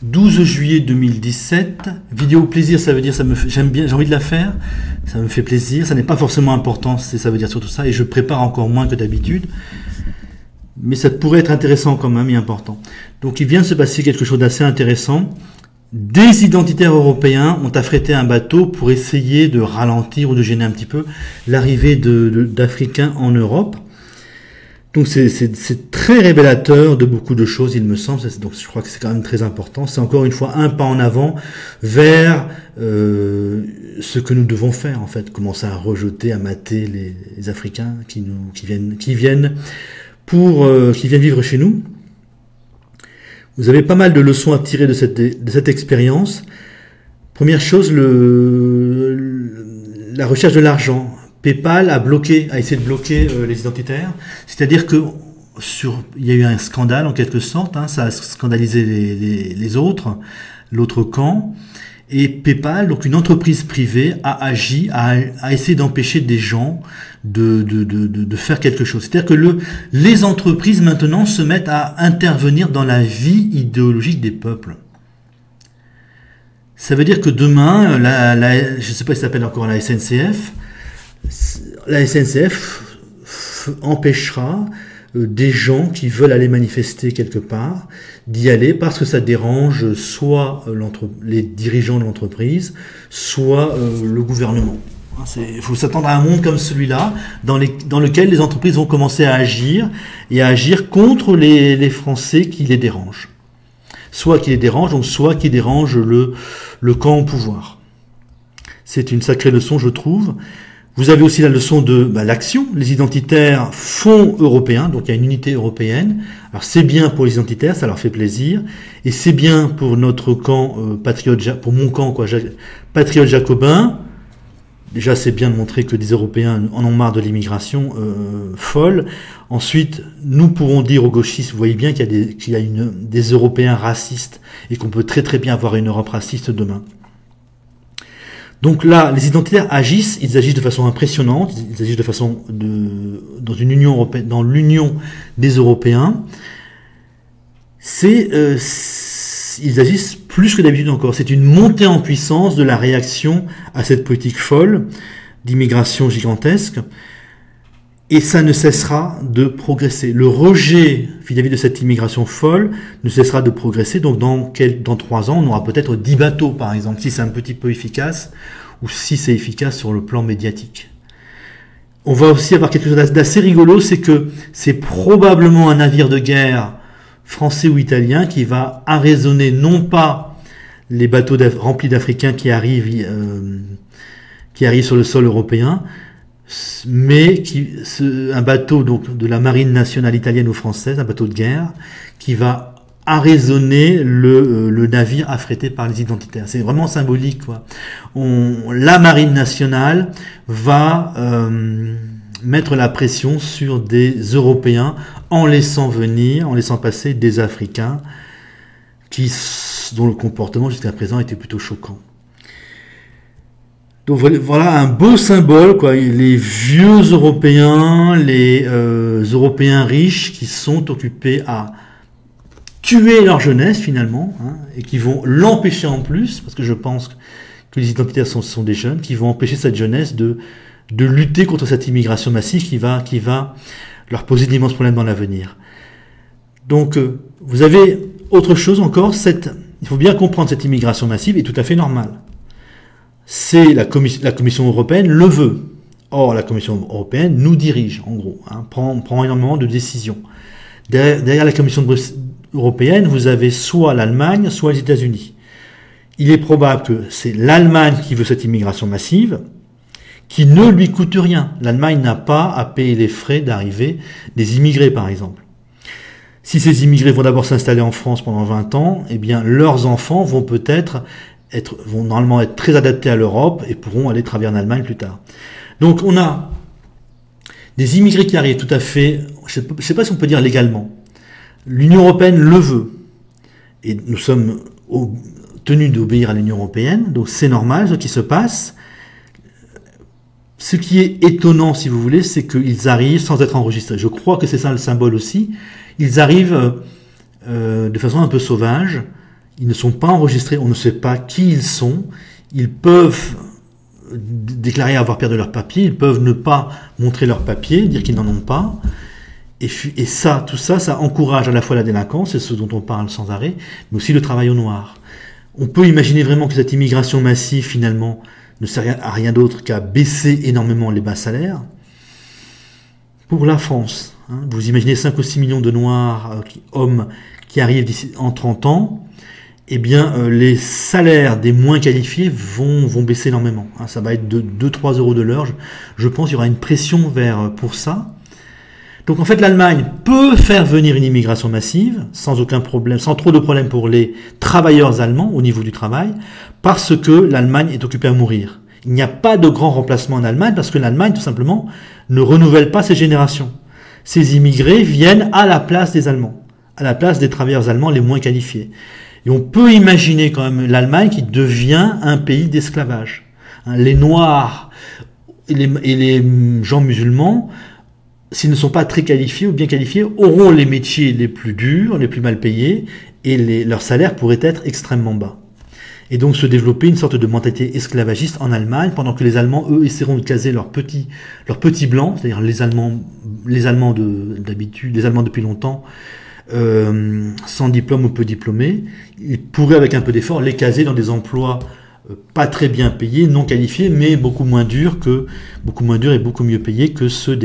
12 juillet 2017, vidéo plaisir, ça veut dire j'aime bien, j'ai envie de la faire, ça me fait plaisir, ça n'est pas forcément important, ça veut dire surtout ça, et je prépare encore moins que d'habitude, mais ça pourrait être intéressant quand même et important. Donc il vient de se passer quelque chose d'assez intéressant. Des identitaires européens ont affrété un bateau pour essayer de ralentir ou de gêner un petit peu l'arrivée d'Africains en Europe. Donc c'est très révélateur de beaucoup de choses, il me semble. Donc je crois que c'est quand même très important. C'est encore une fois un pas en avant vers ce que nous devons faire en fait. Commencer à rejeter, à mater les Africains qui viennent vivre chez nous. Vous avez pas mal de leçons à tirer de cette expérience. Première chose, la recherche de l'argent. PayPal a essayé de bloquer les identitaires, c'est-à-dire que il y a eu un scandale en quelque sorte, hein, ça a scandalisé les autres, l'autre camp, et PayPal, donc une entreprise privée, a agi, a essayé d'empêcher des gens de faire quelque chose. C'est-à-dire que les entreprises maintenant se mettent à intervenir dans la vie idéologique des peuples. Ça veut dire que demain, je ne sais pas si ça s'appelle encore la SNCF, empêchera des gens qui veulent aller manifester quelque part d'y aller parce que ça dérange soit les dirigeants de l'entreprise, soit le gouvernement. Il faut s'attendre à un monde comme celui-là, dans lequel les entreprises vont commencer à agir contre les Français qui les dérangent. Soit qui les dérangent, donc soit qui dérangent le camp au pouvoir. C'est une sacrée leçon, je trouve. Vous avez aussi la leçon de l'action. Les identitaires font européen, donc il y a une unité européenne. Alors c'est bien pour les identitaires, ça leur fait plaisir, et c'est bien pour notre camp pour mon camp patriote jacobin. Déjà c'est bien de montrer que des Européens en ont marre de l'immigration folle. Ensuite, nous pourrons dire aux gauchistes, vous voyez bien qu'il y a des Européens racistes et qu'on peut très très bien avoir une Europe raciste demain. Donc là, les identitaires agissent, ils agissent de façon impressionnante, ils agissent de façon dans une Union européenne, dans l'Union des Européens. Ils agissent plus que d'habitude encore. C'est une montée en puissance de la réaction à cette politique folle d'immigration gigantesque. Et ça ne cessera de progresser. Le rejet vis-à-vis de cette immigration folle ne cessera de progresser. Donc dans 3 ans, on aura peut-être 10 bateaux, par exemple, si c'est un petit peu efficace, ou si c'est efficace sur le plan médiatique. On va aussi avoir quelque chose d'assez rigolo, c'est que c'est probablement un navire de guerre français ou italien qui va arraisonner non pas les bateaux remplis d'Africains qui arrivent sur le sol européen, mais un bateau donc de la marine nationale italienne ou française, un bateau de guerre, qui va arraisonner le navire affrété par les identitaires. C'est vraiment symbolique, quoi. La marine nationale va mettre la pression sur des Européens en laissant passer des Africains dont le comportement jusqu'à présent était plutôt choquant. Donc voilà un beau symbole, quoi. Les vieux Européens, les Européens riches qui sont occupés à tuer leur jeunesse finalement, hein, et qui vont l'empêcher en plus, parce que je pense que les identitaires sont des jeunes, qui vont empêcher cette jeunesse de lutter contre cette immigration massive qui va leur poser d'immenses problèmes dans l'avenir. Donc vous avez autre chose encore, il faut bien comprendre, cette immigration massive est tout à fait normale. C'est la Commission européenne le veut. Or, la Commission européenne nous dirige, en gros, hein, prend énormément de décisions. Derrière la Commission européenne, vous avez soit l'Allemagne, soit les États-Unis. Il est probable que c'est l'Allemagne qui veut cette immigration massive, qui ne lui coûte rien. L'Allemagne n'a pas à payer les frais d'arrivée des immigrés, par exemple. Si ces immigrés vont d'abord s'installer en France pendant 20 ans, eh bien, leurs enfants vont vont normalement être très adaptés à l'Europe et pourront aller travailler en Allemagne plus tard. Donc on a des immigrés qui arrivent tout à fait, je ne sais pas si on peut dire légalement. L'Union européenne le veut. Et nous sommes tenus d'obéir à l'Union européenne, donc c'est normal ce qui se passe. Ce qui est étonnant, si vous voulez, c'est qu'ils arrivent sans être enregistrés. Je crois que c'est ça le symbole aussi. Ils arrivent de façon un peu sauvage. Ils ne sont pas enregistrés, on ne sait pas qui ils sont. Ils peuvent déclarer avoir perdu leurs papiers, ils peuvent ne pas montrer leurs papiers, dire qu'ils n'en ont pas. Et ça, tout ça, ça encourage à la fois la délinquance, c'est ce dont on parle sans arrêt, mais aussi le travail au noir. On peut imaginer vraiment que cette immigration massive, finalement, ne sert à rien d'autre qu'à baisser énormément les bas salaires. Pour la France, hein, vous imaginez 5 ou 6 millions de Noirs, hommes, qui arrivent en 30 ans, eh bien, les salaires des moins qualifiés vont baisser énormément. Hein, ça va être de 2-3 euros de l'heure. Je pense qu'il y aura une pression pour ça. Donc en fait, l'Allemagne peut faire venir une immigration massive, sans aucun problème, sans trop de problèmes pour les travailleurs allemands au niveau du travail, parce que l'Allemagne est occupée à mourir. Il n'y a pas de grand remplacement en Allemagne, parce que l'Allemagne, tout simplement, ne renouvelle pas ses générations. Ces immigrés viennent à la place des Allemands, à la place des travailleurs allemands les moins qualifiés. Et on peut imaginer quand même l'Allemagne qui devient un pays d'esclavage. Les Noirs et les gens musulmans, s'ils ne sont pas très qualifiés ou bien qualifiés, auront les métiers les plus durs, les plus mal payés, et leurs salaires pourraient être extrêmement bas. Et donc se développer une sorte de mentalité esclavagiste en Allemagne, pendant que les Allemands, eux, essaieront de caser leurs petits blancs, c'est-à-dire les Allemands d'habitude, les Allemands depuis longtemps, sans diplôme ou peu diplômés. Ils pourraient, avec un peu d'effort, les caser dans des emplois pas très bien payés, non qualifiés, mais beaucoup moins durs et beaucoup mieux payés que ceux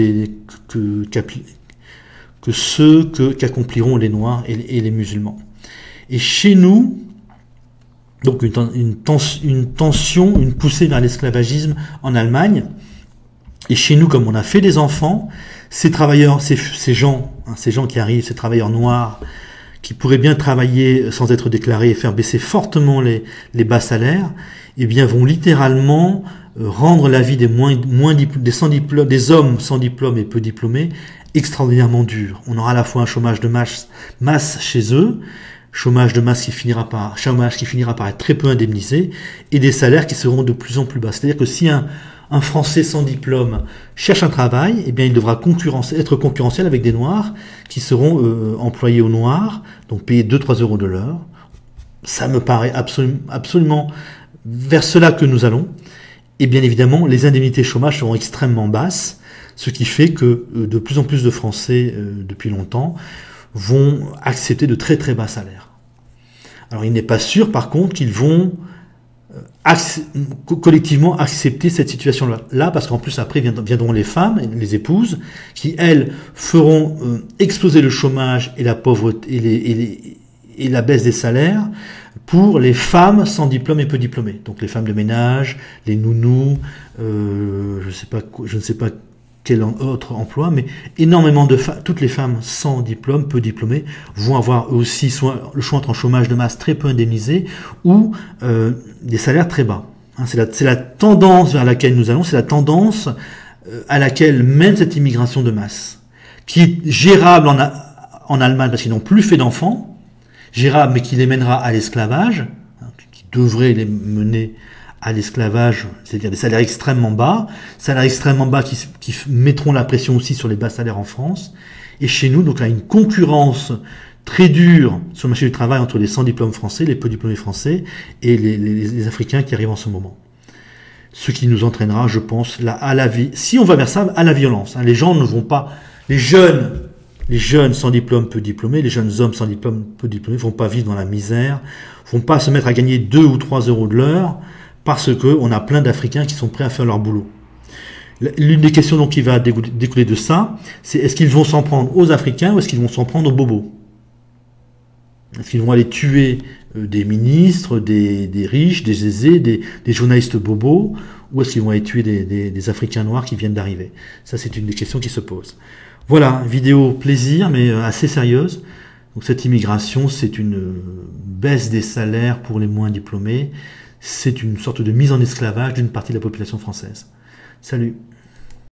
qu'accompliront les Noirs et les musulmans. Et chez nous, donc une tension, une poussée vers l'esclavagisme en Allemagne. Et chez nous, comme on a fait des enfants, ces travailleurs, ces gens qui arrivent, ces travailleurs noirs, qui pourraient bien travailler sans être déclarés et faire baisser fortement les bas salaires, eh bien vont littéralement rendre la vie des des hommes sans diplôme et peu diplômés extraordinairement dure. On aura à la fois un chômage de masse chez eux, chômage qui finira par être très peu indemnisé, et des salaires qui seront de plus en plus bas. C'est-à-dire que si un Français sans diplôme cherche un travail, eh bien il devra être concurrentiel avec des Noirs qui seront employés au noir, donc payés 2-3 euros de l'heure. Ça me paraît absolument vers cela que nous allons. Et bien évidemment, les indemnités chômage seront extrêmement basses, ce qui fait que de plus en plus de Français, depuis longtemps, vont accepter de très très bas salaires. Alors il n'est pas sûr par contre qu'ils vont collectivement accepter cette situation-là, parce qu'en plus après viendront les femmes, les épouses, qui elles feront exploser le chômage et la pauvreté et la baisse des salaires pour les femmes sans diplôme et peu diplômées. Donc les femmes de ménage, les nounous, je ne sais pas quel autre emploi, mais énormément toutes les femmes sans diplôme, peu diplômées, vont avoir aussi soit le choix entre un chômage de masse très peu indemnisé ou des salaires très bas. Hein, c'est la tendance vers laquelle nous allons, c'est la tendance à laquelle mène cette immigration de masse, qui est gérable en Allemagne parce qu'ils n'ont plus fait d'enfants, gérable mais qui les mènera à l'esclavage, hein, qui devrait les mener à l'esclavage, c'est-à-dire des salaires extrêmement bas qui mettront la pression aussi sur les bas salaires en France. Et chez nous, donc, il y a une concurrence très dure sur le marché du travail entre les sans diplômes français, les peu diplômés français et les Africains qui arrivent en ce moment. Ce qui nous entraînera, je pense, si on va vers ça, à la violence. Hein. Les gens ne vont pas, les jeunes sans diplôme, peu diplômés, les jeunes hommes sans diplôme, peu diplômés, ne vont pas vivre dans la misère, ne vont pas se mettre à gagner 2 ou 3 euros de l'heure, parce qu'on a plein d'Africains qui sont prêts à faire leur boulot. L'une des questions donc qui va découler de ça, c'est est-ce qu'ils vont s'en prendre aux Africains ou est-ce qu'ils vont s'en prendre aux bobos? Est-ce qu'ils vont aller tuer des ministres, des riches, des aisés, des journalistes bobos, ou est-ce qu'ils vont aller tuer des Africains noirs qui viennent d'arriver? Ça, c'est une des questions qui se posent. Voilà, vidéo plaisir, mais assez sérieuse. Donc cette immigration, c'est une baisse des salaires pour les moins diplômés. C'est une sorte de mise en esclavage d'une partie de la population française. Salut!